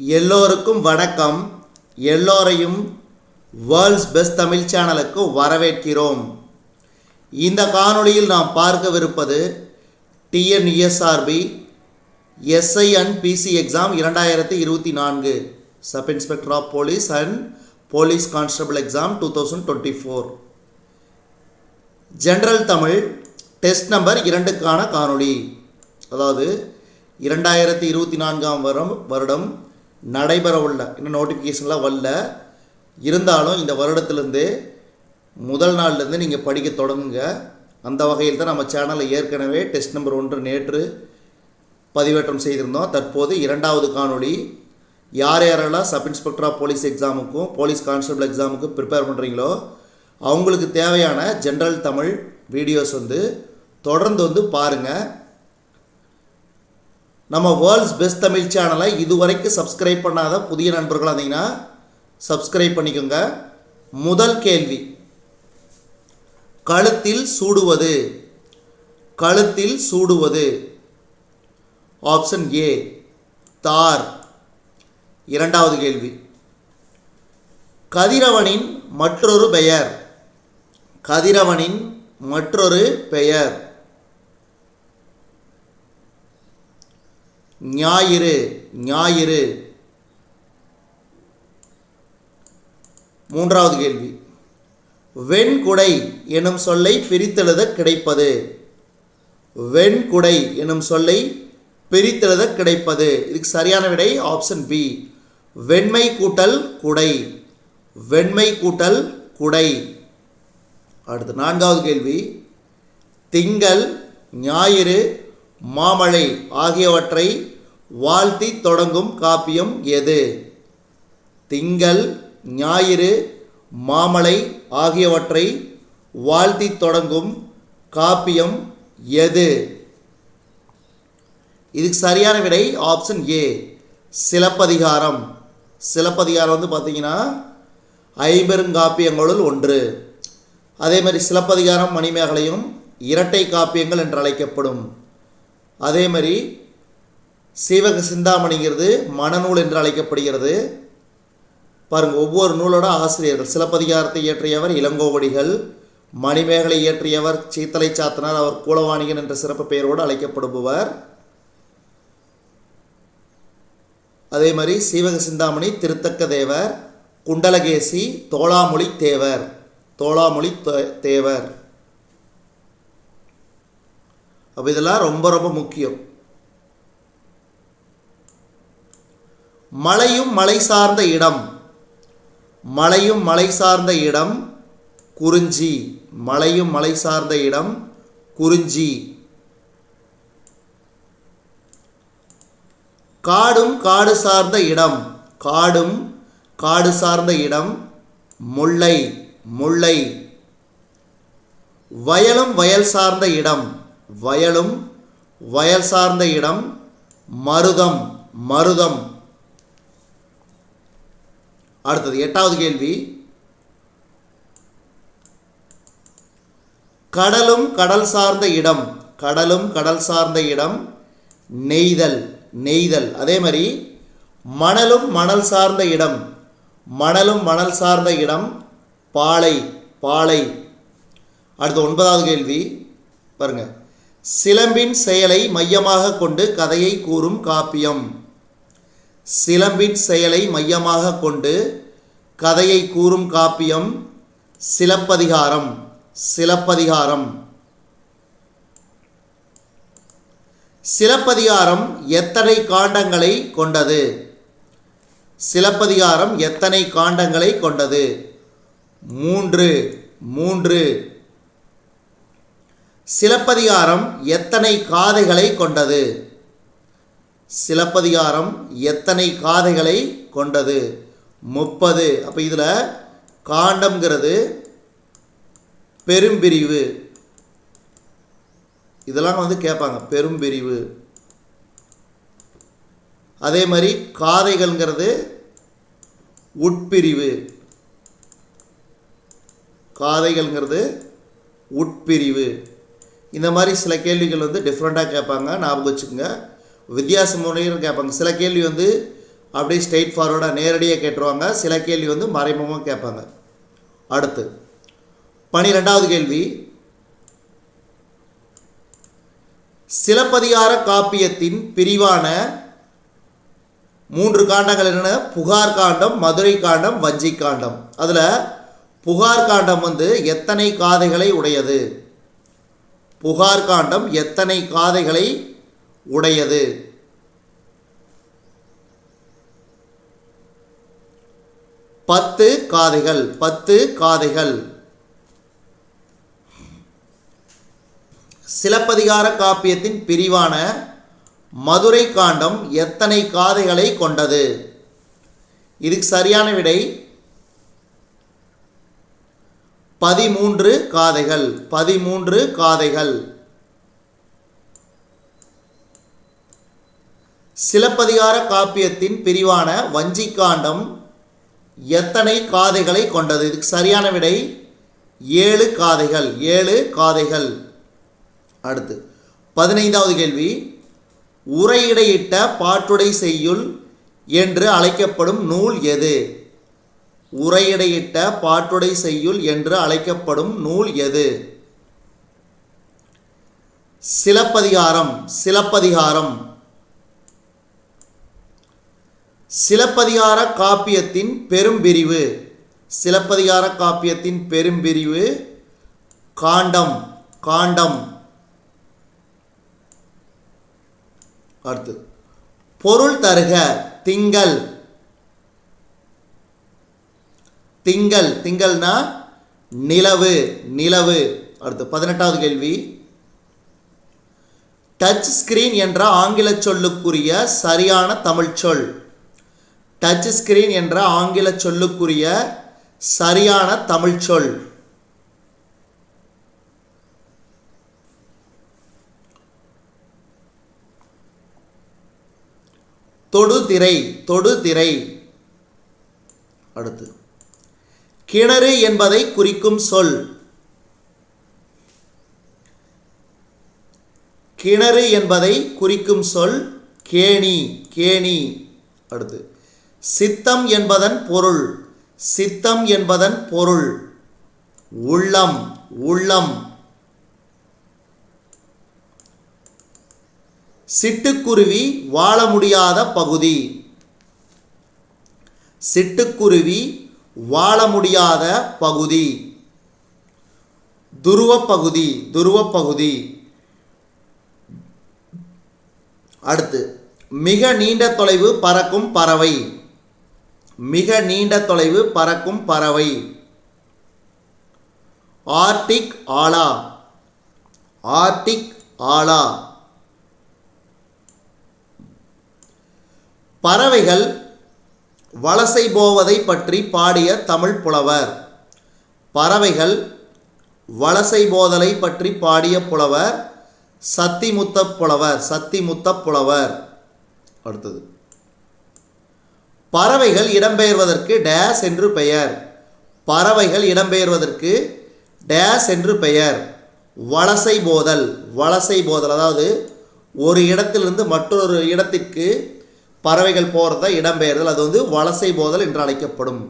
எல்லோருக்கும் வணக்கம். எல்லோரையும் வேர்ல்ட்ஸ் பெஸ்ட் தமிழ் சேனலுக்கு வரவேற்கிறோம். இந்த காணொளியில் நாம் பார்க்கவிருப்பது TNUSRB SI and PC exam 2024 sub inspector of police and police constable exam 2024 general Tamil test number 2க்கான காணொளி. அதாவது 2024 வருடம் நடைபெற உள்ள, இன்னும் நோட்டிஃபிகேஷன்லாம் வரல, இருந்தாலும் இந்த வருடத்திலேருந்தே முதல் நாள்லேருந்து நீங்கள் படிக்க தொடங்குங்க. அந்த வகையில் தான் நம்ம சேனலில் ஏற்கனவே டெஸ்ட் நம்பர் 1 நேற்று பதிவேற்றம் செய்திருந்தோம். தற்போது 2வது காணொளி. யார் யாரெல்லாம் சப் இன்ஸ்பெக்டர் ஆஃப் போலீஸ் எக்ஸாமுக்கும் போலீஸ் கான்ஸ்டபிள் எக்ஸாமுக்கும் ப்ரிப்பேர் பண்ணுறீங்களோ அவங்களுக்கு தேவையான ஜென்ரல் தமிழ் வீடியோஸ் தொடர்ந்து பாருங்கள். நம்ம வேர்ல்ட்ஸ் பெஸ்ட் தமிழ் சேனலை இதுவரைக்கும் சப்ஸ்கிரைப் பண்ணாத புதிய நண்பர்களாக இருந்தீங்கன்னா சப்ஸ்கிரைப் பண்ணிக்கோங்க. முதல் கேள்வி, கழுத்தில் சூடுவது. கழுத்தில் சூடுவது. ஆப்ஷன் ஏ தார். 2வது கேள்வி, கதிரவனின் மற்றொரு பெயர். கதிரவனின் மற்றொரு பெயர். ஞாயிறு. ஞாயிறு. 3வது கேள்வி, வெண்குடை எனும் சொல்லை பிரித்தெழுத கிடைப்பது. வெண்குடை எனும் சொல்லை பிரித்தெழுத கிடைப்பது. இதுக்கு சரியான விடை ஆப்ஷன் பி, வெண்மை கூட்டல் குடை. வெண்மை கூட்டல் குடை. அடுத்து 4வது கேள்வி, திங்கள், ஞாயிறு, மாமழை ஆகியவற்றை வாழ்த்தி தொடங்கும் காப்பியம் எது? திங்கள், ஞாயிறு, மாமழை ஆகியவற்றை வாழ்த்தி தொடங்கும் காப்பியம் எது? இதுக்கு சரியான விடை ஆப்ஷன் ஏ, சிலப்பதிகாரம். சிலப்பதிகாரம் பார்த்தீங்கன்னா 5 பெருங்காப்பியங்களுள் ஒன்று. அதே மாதிரி சிலப்பதிகாரம், மணிமேகலையும் இரட்டை காப்பியங்கள் என்று அழைக்கப்படும். அதே மாதிரி சீவக சிந்தாமணிங்கிறது மணநூல் என்று அழைக்கப்படுகிறது. பாருங்கள், ஒவ்வொரு நூலோட ஆசிரியர்கள். சிலப்பதிகாரத்தை இயற்றியவர் இளங்கோவடிகள், மணிமேகலை இயற்றியவர் சீத்தலை சாத்தனார், அவர் கூலவாணிகன் என்ற சிறப்பு பெயரோடு அழைக்கப்படுபவர். அதே மாதிரி சீவக சிந்தாமணி திருத்தக்க தேவர், குண்டலகேசி தோளாமொழி தேவர். தோளாமொழி தேவர். அப்போ இதெல்லாம் ரொம்ப ரொம்ப முக்கியம். மலையும் மலை சார்ந்த இடம். மலையும் மலை சார்ந்த இடம் குறிஞ்சி. மலையும் மலை சார்ந்த இடம் குறிஞ்சி. காடும் காடு சார்ந்த இடம். காடும் காடு சார்ந்த இடம் முல்லை. முல்லை. வயலும் வயல் சார்ந்த இடம். வயலும் வயல் சார்ந்த இடம் மருதம். மருதம். அடுத்தது 8வது கேள்வி, கடலும் கடல் சார்ந்த இடம். கடலும் கடல் சார்ந்த இடம் நெய்தல். நெய்தல். அதே மாதிரி மணலும் மணல் சார்ந்த இடம். மணலும் மணல் சார்ந்த இடம் பாலை. பாலை. அடுத்து 9வது கேள்வி பாருங்க, சிலம்பின் செயலை மையமாக கொண்டு கதையை கூறும் காப்பியம். சிலம்பின் செயலை மையமாக கொண்டு கதையை கூறும் காப்பியம் சிலப்பதிகாரம். சிலப்பதிகாரம். சிலப்பதிகாரம் எத்தனை காண்டங்களை கொண்டது? சிலப்பதிகாரம் எத்தனை காண்டங்களை கொண்டது? 3. 3. சிலப்பதிகாரம் எத்தனை காதைகளை கொண்டது? சிலப்பதிகாரம் எத்தனை காதைகளை கொண்டது? 30. அப்போ இதில் காண்டம்ங்கிறது பெரும்பிரிவு. இதெல்லாம் கேட்பாங்க, பெரும்பிரிவு. அதே மாதிரி காதைகள்ங்கிறது உட்பிரிவு. காதைகள்ங்கிறது உட்பிரிவு. இந்த மாதிரி சில கேள்விகள் டிஃப்ரெண்ட்டாக கேட்பாங்க, ஞாபகம் வச்சுக்கோங்க. வித்தியாச முறையில் கேட்பாங்க. சில கேள்வி அப்படியே ஸ்ட்ரெயிட் ஃபார்வர்டாக நேரடியாக கேட்டுருவாங்க. சில கேள்வி வந்து மறைமுகமாக கேட்பாங்க. அடுத்து 12வது கேள்வி, சிலப்பதிகார காப்பியத்தின் பிரிவான 3 காண்டங்கள் என்னென்ன? புகார் காண்டம், மதுரை காண்டம், வஞ்சி காண்டம். அதில் புகார் காண்டம் வந்து எத்தனை காதைகளை உடையது? புகார் காண்டம் எத்தனை காதைகளை உடையது? 10 காதைகள். 10 காதைகள். சிலப்பதிகார காப்பியத்தின் பிரிவான மதுரை காண்டம் எத்தனை காதைகளை கொண்டது? இதுக்கு சரியான விடை 13 காதைகள். 13 காதைகள். சிலப்பதிகார காப்பியத்தின் பிரிவான வஞ்சி காண்டம் எத்தனை காதைகளை கொண்டது? இதுக்கு சரியான விடை 7 காதைகள். 7 காதைகள். அடுத்து 15வது கேள்வி, உரையிடையிட்ட பாட்டுடை செய்யுள் என்று அழைக்கப்படும் நூல் எது? உரையிடையிட்ட பாட்டுடை செய்யுள் என்று அழைக்கப்படும் நூல் எது? சிலப்பதிகாரம். சிலப்பதிகாரம். சிலப்பதிகார காப்பியத்தின் பெரும்பிரிவு. சிலப்பதிகார காப்பியத்தின் பெரும்பிரிவு காண்டம். காண்டம். அடுத்து பொருள் தருக. திங்கள். திங்கள். திங்கள்னா நிலவு. நிலவு. அடுத்து 18வது கேள்வி, டச் ஸ்கிரீன் என்ற ஆங்கில சொல்லுக்குரிய சரியான தமிழ் சொல். டச் ஸ்கிரீன் என்ற ஆங்கில சொல்லுக்குரிய சரியான தமிழ் சொல். தொடுதிரை. தொடுதிரை. அடுத்து கிணறு என்பதை குறிக்கும் சொல். கிணறு என்பதை குறிக்கும் சொல் கேணி. கேணி. அடுத்து சித்தம் என்பதன் பொருள். சித்தம் என்பதன் பொருள் உள்ளம். உள்ளம். சிட்டுக்குருவி வாழ முடியாத பகுதி. சிட்டுக்குருவி வாழ முடியாத பகுதி துருவப்பகுதி. துருவப்பகுதி. அடுத்து மிக நீண்ட தொலைவு பறக்கும் பறவை. மிக நீண்ட தொலைவு பறக்கும் பறவை ஆர்டிக் ஆலா. ஆர்டிக் ஆலா. பறவைகள் வலசை போவதை பற்றி பாடிய தமிழ் புலவர். பறவைகள் வலசை போதலை பற்றி பாடிய புலவர் சத்திமுத்த புலவர். சத்திமுத்த புலவர். அடுத்தது பறவைகள் இடம்பெயர்வதற்கு டேஸ் என்று பெயர். பறவைகள் இடம்பெயர்வதற்கு டேஸ் என்று பெயர் வலசை போதல். வலசை போதல் அதாவது ஒரு இடத்திலிருந்து மற்றொரு இடத்திற்கு பறவைகள் போகிறத இடம்பெயர்தல். அது வந்து வலசை போதல் என்று அழைக்கப்படும்.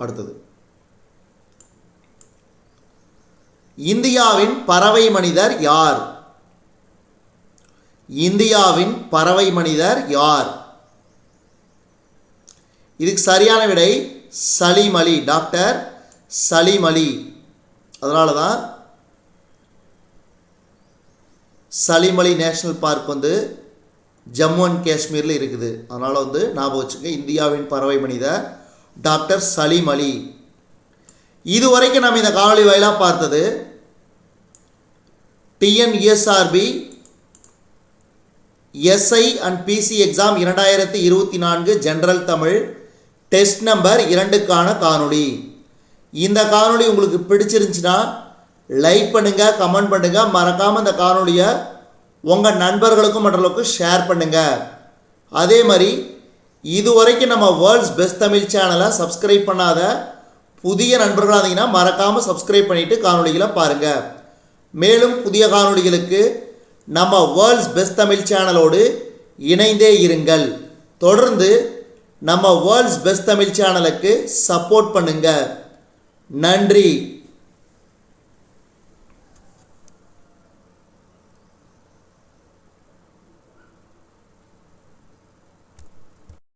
அடுத்தது இந்தியாவின் பறவை மனிதர் யார்? இந்தியாவின் பறவை மனிதர் யார்? இதுக்கு சரியான விடை சலீம் அலி. டாக்டர் சலீம் அலி. அதனால தான் சலீம் அலி நேஷ்னல் பார்க் வந்து ஜம்மு அண்ட் காஷ்மீரில் இருக்குது. அதனால் வந்து ஞாபகம் வச்சுக்க, இந்தியாவின் பறவை மனிதர் டாக்டர் சலீம் அலி. இதுவரைக்கும் நம்ம இந்த காணொலி வாயிலாக பார்த்தது TNUSRB SI and PC exam 2024 general Tamil test number 2க்கான காணொளி. இந்த காணொளி உங்களுக்கு பிடிச்சிருந்துச்சுன்னா லைக் பண்ணுங்கள், கமெண்ட் பண்ணுங்கள். மறக்காமல் இந்த காணொளியை உங்கள் நண்பர்களுக்கும் மற்றவர்களுக்கும் ஷேர் பண்ணுங்கள். அதே மாதிரி இதுவரைக்கும் நம்ம வேர்ல்ட்ஸ் பெஸ்ட் தமிழ் சேனலை சப்ஸ்கிரைப் பண்ணாத புதிய நண்பர்களாக இருந்தீங்கன்னா மறக்காமல் சப்ஸ்கிரைப் பண்ணிவிட்டு காணொளிகளை பாருங்கள். மேலும் புதிய காணொளிகளுக்கு நம்ம வேர்ல்ட்ஸ் பெஸ்ட் தமிழ் சேனலோடு இணைந்தே இருங்கள். தொடர்ந்து நம்ம வேர்ல்ட்ஸ் பெஸ்ட் தமிழ் சேனலுக்கு சப்போர்ட் பண்ணுங்க. நன்றி.